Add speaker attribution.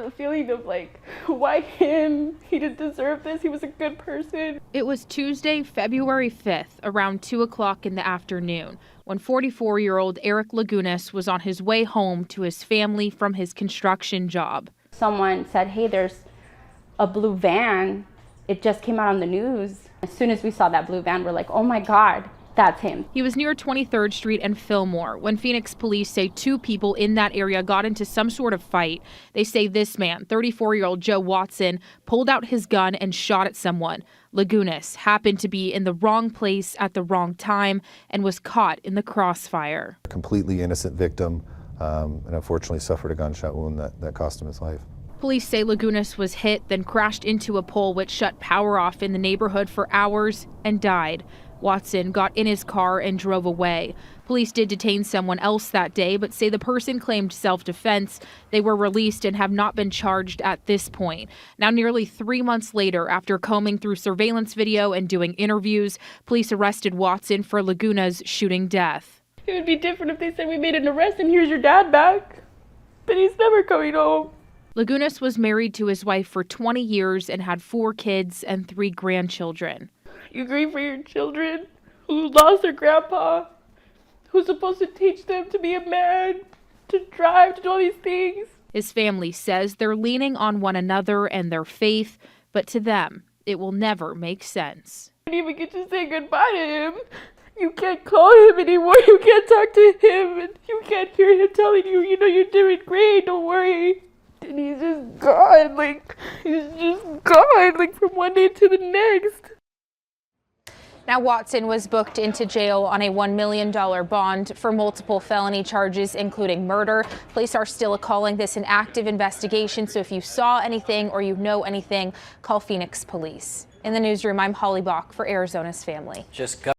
Speaker 1: the feeling of like, why him? He didn't deserve this. He was a good person.
Speaker 2: It was Tuesday, February 5th, around 2 o'clock in the afternoon, when 44-year-old Eric Lagunas was on his way home to his family from his construction job.
Speaker 1: Someone said, hey, there's a blue van. It just came out on the news. As soon as we saw that blue van, we're like, oh my God, that's him.
Speaker 2: He was near 23rd Street and Fillmore when Phoenix police say two people in that area got into some sort of fight. They say this man, 34-year-old Joe Watson, pulled out his gun and shot at someone. Lagunas happened to be in the wrong place at the wrong time and was caught in the crossfire.
Speaker 3: A completely innocent victim and unfortunately suffered a gunshot wound that cost him his life.
Speaker 2: Police say Lagunas was hit, then crashed into a pole which shut power off in the neighborhood for hours and died. Watson got in his car and drove away. Police did detain someone else that day, but say the person claimed self-defense. They were released and have not been charged at this point. Now, nearly 3 months later, after combing through surveillance video and doing interviews, police arrested Watson for Lagunas' shooting death.
Speaker 1: It would be different if they said we made an arrest and here's your dad back, but he's never coming home.
Speaker 2: Lagunas was married to his wife for 20 years and had 4 kids and 3 grandchildren.
Speaker 1: You grieve for your children who lost their grandpa, who's supposed to teach them to be a man, to drive, to do all these things.
Speaker 2: His family says they're leaning on one another and their faith, but to them, it will never make sense.
Speaker 1: You didn't even get to say goodbye to him. You can't call him anymore. You can't talk to him. And you can't hear him telling you, you know, you're doing great, don't worry. And he's just gone, like from one day to the next.
Speaker 4: Now, Watson was booked into jail on a $1 million bond for multiple felony charges, including murder. Police are still calling this an active investigation, so if you saw anything or you know anything, call Phoenix Police. In the newsroom, I'm Holly Bach for Arizona's Family.